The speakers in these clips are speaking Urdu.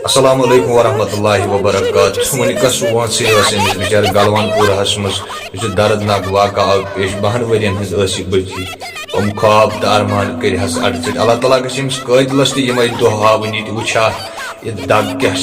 السلام علیکم ورحمۃ اللہ وبرکاتہ ونکس وانسی بچار گلوان پورہس مز دردناک واقعہ آو پیش 12 ورین ہز بچی خواب تو ارمان کرہس اڑچٹ اللہ تعالیٰ گھس امس قٲدلس تہ یمے دہ ہاونی تہ وچھا یہ دگ کیا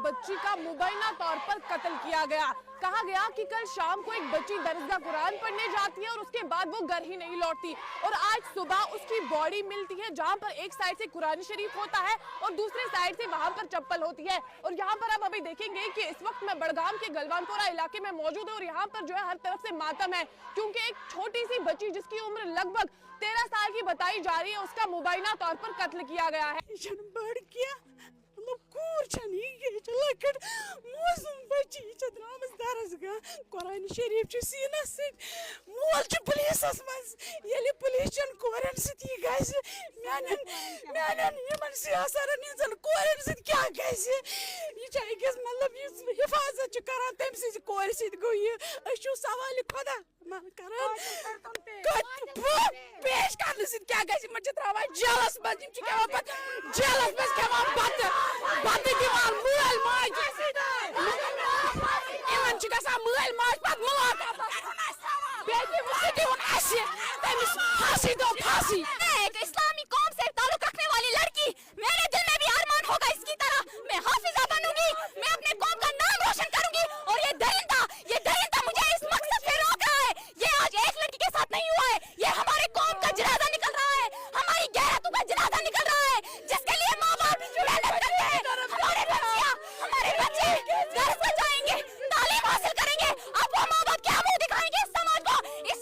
بچی کا مبینہ طور پر قتل کیا گیا۔ کہا گیا کہ کل شام کو ایک بچی درسگاہ قرآن پڑھنے جاتی ہے اور اس کے بعد وہ گھر ہی نہیں لوٹتی، اور آج صبح اس کی باڈی ملتی ہے جہاں پر ایک سائڈ سے قرآن شریف ہوتا ہے اور دوسرے سائڈ سے وہاں پر چپل ہوتی ہے۔ اور یہاں پر آپ ابھی دیکھیں گے کہ اس وقت میں بڑگام کے گلوان پورہ علاقے میں موجود ہوں اور یہاں پر جو ہے ہر طرف سے ماتم ہے، کیونکہ ایک چھوٹی سی بچی جس کی عمر لگ بھگ 13 سال کی بتائی جا رہی ہے اس کا مبینہ طور پر قتل کیا گیا ہے۔ کور چھنی لکٹ موزم بچی درامس درسگاہ قرآن شریف سینس ست مول پولیسس مز یل پولیس چن کورن ست یہ گھس میان سیاسرن ہن کورن ست کیا گھس یہ اکس مطلب حفاظت کران تم سز کور ست گو یہ سوال خدا پیش کرنے ست کیا گھس تراوان جیلس مز جیلس مز کھوان بتہ دِوان مٲلۍ ماجہِ یِمن چھُ گژھان مٲلۍ ماجہِ پتہٕ مُلاقات بیٚیہِ سُہ دِوُن اَسہِ تٔمِس پھانسی دو پھانسی۔ ایک اسلامی قوم سے تعلق رکھنے والی لڑکی، میرے دل میں بھی ارمان ہوگا اس کی طرح میں حافظہ بنوں گی، میں اپنے قوم کا نام روشن کروں گی، اور یہ درندہ مجھے اس مقصد سے روک رہا ہے۔ یہ آج ایک لڑکی کے ساتھ نہیں ہوا ہے، یہ ہمارے قوم کا جنازہ نکل رہا ہے، ہماری غیرتوں کا جنازہ نکل رہا ہے، جس کے لیے ماں باپ محنت کرتے ہیں۔ ہمارے بچے درس پر جائیں گے، تعلیم حاصل کریں گے، اب وہ ماں باپ کیا منہ دکھائیں گے اس سماج کو، اس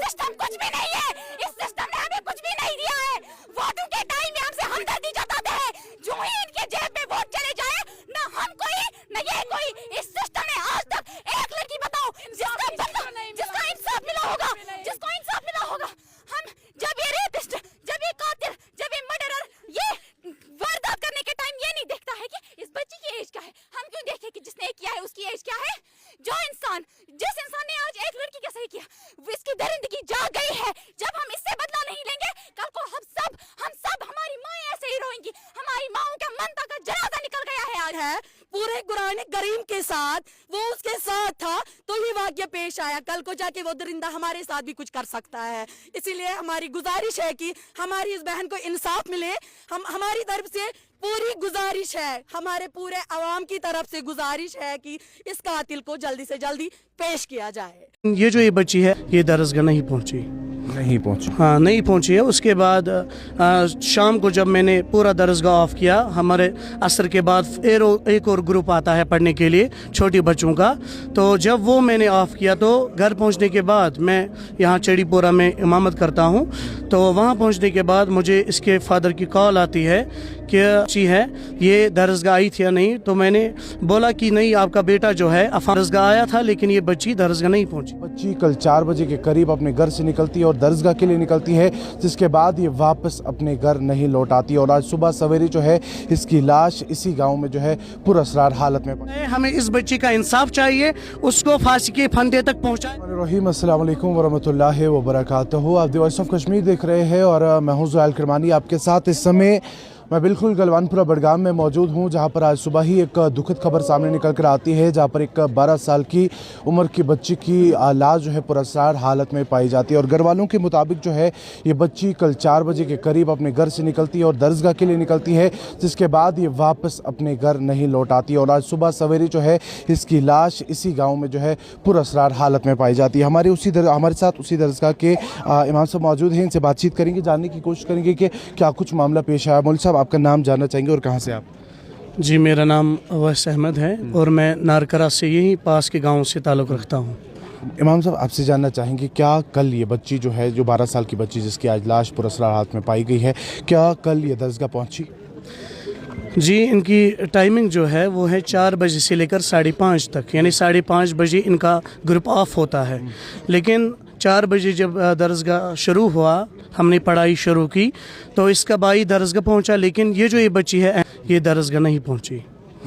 سسٹم کچھ بھی نہیں ہے، اس سسٹم نے ہمیں کچھ بھی نہیں دیا ہے۔ ووٹوں کے ٹائم میں ہم سے ہمدردی جتاتے ہیں، جو ہی ان کے جیب میں ووٹ چلے جائے نہ ہم کوئی نہ یہ کوئی، اس سسٹم نے آج تک ایک لڑکی بتاؤ جس کا انصاف ملا ہوگا، ہم جب یہ ریپسٹ، جب یہ قاتل، جب یہ مرڈرر یہ واردات کرنے کے ٹائم یہ نہیں دیکھتا ہے کہ اس بچی کی ایج کیا ہے، ہم کیوں دیکھیں کہ جس نے کیا ہے اس کی ایج کیا ہے؟ جس انسان نے آج ایک لڑکی کا صحیح کیا، اس کی درندگی جا گئی ہے۔ جب ہم اس سے بدلہ نہیں لیں گے، کل کو ہم سب ہماری مائیں ایسے ہی روئیں گی، ہماری ماؤں کا منتا کا جنازہ نکل گیا ہے آج۔ ہے پورے قرآن کریم کے ساتھ وہ اس کے ساتھ تھا تو یہ واقعہ پیش آیا، کل کو جا کے وہ درندہ ہمارے ساتھ بھی کچھ کر سکتا ہے۔ اسی لیے ہماری گزارش ہے کہ ہماری اس بہن کو انصاف ملے، ہماری طرف سے پوری گزارش ہے، ہمارے پورے عوام کی طرف سے گزارش ہے کہ اس قاتل کو جلدی سے جلدی پیش کیا جائے۔ یہ جو یہ بچی ہے یہ درسگاہ نہیں پہنچی، ہاں نہیں پہنچی ہے۔ اس کے بعد شام کو جب میں نے پورا درسگاہ آف کیا، ہمارے عصر کے بعد ایک اور گروپ آتا ہے پڑھنے کے لیے چھوٹی بچوں کا، تو جب وہ میں نے آف کیا تو گھر پہنچنے کے بعد میں یہاں چڑی پورہ میں امامت کرتا ہوں، تو وہاں پہنچنے کے بعد مجھے اس کے فادر کی کال آتی ہے کہ اچھی ہے یہ درسگاہ آئی تھی یا نہیں، تو میں نے بولا کہ نہیں آپ کا بیٹا جو ہے درسگاہ آیا تھا لیکن یہ بچی درسگاہ نہیں پہنچی۔ بچی کل 4 بجے کے قریب اپنے گھر سے نکلتی ہے اور درسگاہ کے لیے نکلتی ہے، جس کے بعد یہ واپس اپنے گھر نہیں لوٹ آتی، اور آج صبح سویرے جو ہے اس کی لاش اسی گاؤں میں جو ہے پراسرار حالت میں ہمیں اس بچی کا انصاف چاہیے، اس کو پھانسی کے پھندے تک پہنچائے۔ السلام علیکم ورحمۃ اللہ وبرکاتہ، آپ دی وائس آف کشمیر دیکھ رہے ہیں اور میں ہوں زحیل کرمانی آپ کے ساتھ۔ اس سمے میں بالکل گلوان پورہ بڑگام میں موجود ہوں، جہاں پر آج صبح ہی ایک دکھد خبر سامنے نکل کر آتی ہے، جہاں پر ایک 12 سال کی عمر کی بچی کی لاش جو ہے پراسرار حالت میں پائی جاتی ہے، اور گھر والوں کے مطابق جو ہے یہ بچی کل 4 بجے کے قریب اپنے گھر سے نکلتی ہے اور درسگاہ کے لیے نکلتی ہے، جس کے بعد یہ واپس اپنے گھر نہیں لوٹ آتی، اور آج صبح سویرے جو ہے اس کی لاش اسی گاؤں میں جو ہے پراسرار حالت میں پائی جاتی ہے۔ ہمارے ساتھ اسی درسگاہ کے امام صاحب موجود ہیں، ان سے بات چیت کریں گے، جاننے کی کوشش کریں گے کہ کیا کچھ معاملہ پیش آیا۔ مولوی صاحب آپ کا نام جاننا چاہیں گے اور کہاں سے آپ؟ جی میرا نام اویس احمد ہے اور میں نارکرا سے یہی پاس کے گاؤں سے تعلق رکھتا ہوں۔ امام صاحب آپ سے جاننا چاہیں گے کیا کل یہ بچی جو ہے جو 12 سال کی بچی جس کی آج لاش پراسرار حالت میں پائی گئی ہے، کیا کل یہ درسگاہ پہنچی؟ جی ان کی ٹائمنگ جو ہے وہ ہے 4 بجے سے لے کر 5:30 تک، یعنی 5:30 بجے ان کا گروپ آف ہوتا ہے، لیکن 4 بجے جب درسگاہ شروع ہوا، ہم نے پڑھائی شروع کی تو اس کا بھائی درسگاہ پہنچا، لیکن یہ جو یہ بچی ہے یہ درسگاہ نہیں پہنچی۔